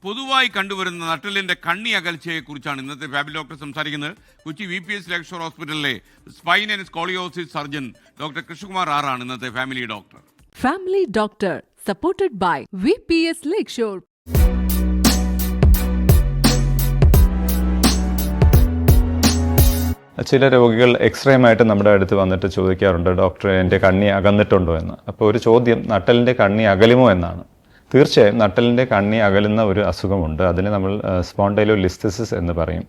പൊതുവായി കണ്ടുവരുന്ന നട്ടലിന്റെ കണ്ണി അകൽച്ചയെക്കുറിച്ചാണ് ഇന്നത്തെ ഫാമിലി ഡോക്ടർ സംസാരിക്കുന്നത്. കൊച്ചി VPS ലെക്ഷർ ഹോസ്പിറ്റലിലെ spine and scoliosis surgeon doctor Krishnakumar ആറാണ് ഇന്നത്തെ family doctor. Family doctor supported by VPS Lakeshore. ചില രോഗികൾ എക്സ്റേയുമായിട്ട് നമ്മുടെ അടുത്ത് വന്നിട്ട് ചോദിക്കാറുണ്ട്, ഡോക്ടർ എൻ്റെ കണ്ണി അകന്നിട്ടുണ്ടോ എന്ന്. അപ്പോൾ ഒരു ചോദ്യം, നട്ടലിൻ്റെ കണ്ണി അകലുമോ എന്നാണ്. തീർച്ചയായും നട്ടലിൻ്റെ കണ്ണി അകലുന്ന ഒരു അസുഖമുണ്ട്. അതിന് നമ്മൾ സ്പോണ്ടൈലോലിസ്തെസിസ് എന്ന് പറയും.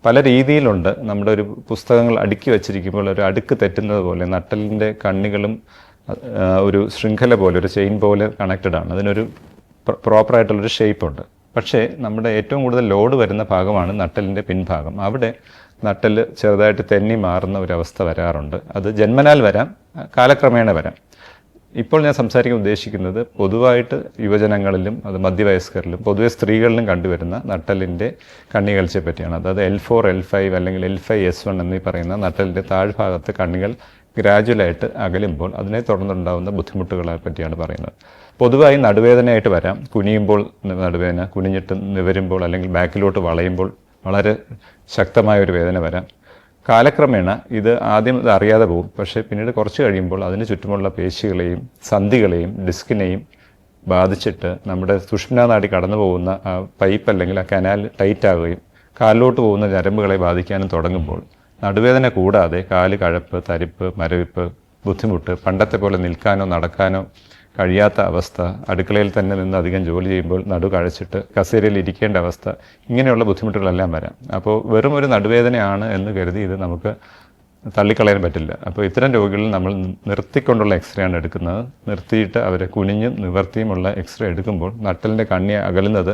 പല രീതിയിലുണ്ട്. നമ്മുടെ ഒരു പുസ്തകങ്ങൾ അടുക്കി വച്ചിരിക്കുമ്പോൾ ഒരു അടുക്ക് തെറ്റുന്നത് പോലെ നട്ടലിൻ്റെ കണ്ണികളും ഒരു ശൃംഖല പോലെ, ഒരു ചെയിൻ പോലെ കണക്റ്റഡ് ആണ്. അതിനൊരു പ്രോപ്പറായിട്ടുള്ളൊരു ഷേപ്പുണ്ട്. പക്ഷേ നമ്മുടെ ഏറ്റവും കൂടുതൽ ലോഡ് വരുന്ന ഭാഗമാണ് നട്ടലിൻ്റെ പിൻഭാഗം. അവിടെ നട്ടൽ ചെറുതായിട്ട് തെന്നി മാറുന്ന ഒരവസ്ഥ വരാറുണ്ട്. അത് ജന്മനാൽ വരാം, കാലക്രമേണ വരാം. ഇപ്പോൾ ഞാൻ സംസാരിക്കാൻ ഉദ്ദേശിക്കുന്നത് പൊതുവായിട്ട് യുവജനങ്ങളിലും അത് മധ്യവയസ്കരിലും പൊതുവെ സ്ത്രീകളിലും കണ്ടുവരുന്ന നട്ടലിൻ്റെ കണ്ണികൾച്ചയെ പറ്റിയാണ്. അതായത് L4, L5 അല്ലെങ്കിൽ L5S1 എന്നീ പറയുന്ന നട്ടലിൻ്റെ താഴ്ഭാഗത്ത് കണ്ണികൾ ഗ്രാജുവലായിട്ട് അകലുമ്പോൾ അതിനെ തുടർന്നുണ്ടാകുന്ന ബുദ്ധിമുട്ടുകളെ പറ്റിയാണ് പറയുന്നത്. പൊതുവായി നടുവേദനയായിട്ട് വരാം. കുനിയുമ്പോൾ നടുവേദന, കുനിഞ്ഞിട്ട് നിവരുമ്പോൾ അല്ലെങ്കിൽ ബാക്കിലോട്ട് വളയുമ്പോൾ വളരെ ശക്തമായ ഒരു വേദന വരാം. കാലക്രമേണ ഇത് ആദ്യം ഇത് അറിയാതെ പോകും. പക്ഷേ പിന്നീട് കുറച്ച് കഴിയുമ്പോൾ അതിന് ചുറ്റുമുള്ള പേശികളെയും സന്ധികളെയും ഡിസ്കിനെയും ബാധിച്ചിട്ട് നമ്മുടെ സുഷുമ്നാനാഡി കടന്നു പോകുന്ന ആ പൈപ്പ് അല്ലെങ്കിൽ ആ കനാൽ ടൈറ്റ് ആവുകയും കാലിലോട്ട് പോകുന്ന ഞരമ്പുകളെ ബാധിക്കാനും തുടങ്ങുമ്പോൾ നടുവേദന കൂടാതെ കാല് കഴപ്പ്, തരിപ്പ്, മരവിപ്പ്, ബുദ്ധിമുട്ട്, പണ്ടത്തെ പോലെ നിൽക്കാനോ നടക്കാനോ കഴിയാത്ത അവസ്ഥ, അടുക്കളയിൽ തന്നെ നിന്ന് അധികം ജോലി ചെയ്യുമ്പോൾ നടു കഴച്ചിട്ട് കസേരയിൽ ഇരിക്കേണ്ട അവസ്ഥ, ഇങ്ങനെയുള്ള ബുദ്ധിമുട്ടുകളെല്ലാം വരാം. അപ്പോൾ വെറും ഒരു നടുവേദനയാണ് എന്ന് കരുതി ഇത് നമുക്ക് തള്ളിക്കളയാൻ പറ്റില്ല. അപ്പോൾ ഇത്തരം രോഗികളിൽ നമ്മൾ നിർത്തിക്കൊണ്ടുള്ള എക്സ്റേ ആണ് എടുക്കുന്നത്. നിർത്തിയിട്ട് അവരെ കുനിഞ്ഞും നിവർത്തിയുമുള്ള എക്സ്റേ എടുക്കുമ്പോൾ നട്ടലിൻ്റെ കണ്ണി അകലുന്നത്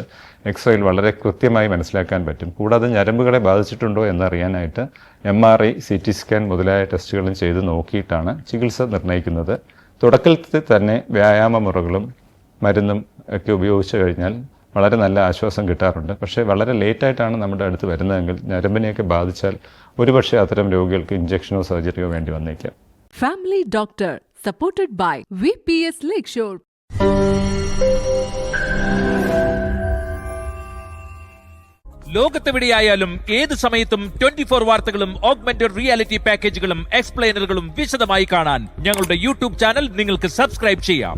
എക്സ്റേയിൽ വളരെ കൃത്യമായി മനസ്സിലാക്കാൻ പറ്റും. കൂടാതെ ഞരമ്പുകളെ ബാധിച്ചിട്ടുണ്ടോ എന്നറിയാനായിട്ട് MRI, CT സ്കാൻ മുതലായ ടെസ്റ്റുകളും ചെയ്ത് നോക്കിയിട്ടാണ് ചികിത്സ നിർണ്ണയിക്കുന്നത്. തുടക്കത്തിൽ തന്നെ വ്യായാമ മുറകളും മരുന്നും ഒക്കെ ഉപയോഗിച്ച് കഴിഞ്ഞാൽ വളരെ നല്ല ആശ്വാസം കിട്ടാറുണ്ട്. പക്ഷേ വളരെ ലേറ്റായിട്ടാണ് നമ്മുടെ അടുത്ത് വരുന്നതെങ്കിൽ ഞരമ്പിനെയൊക്കെ ബാധിച്ചാൽ ഒരുപക്ഷെ അത്തരം രോഗികൾക്ക് ഇഞ്ചക്ഷനോ സർജറിയോ വേണ്ടി വന്നേക്കാം. Family doctor supported by VPS Lakeshore. ലോകത്തെവിടെയായാലും ഏത് സമയത്തും 24 വാർത്തകളും ഓഗ്മെന്റഡ് റിയാലിറ്റി പാക്കേജുകളും എക്സ്പ്ലെയിനറുകളും വിശദമായി കാണാൻ ഞങ്ങളുടെ YouTube ചാനൽ നിങ്ങൾക്ക് സബ്സ്ക്രൈബ് ചെയ്യാം.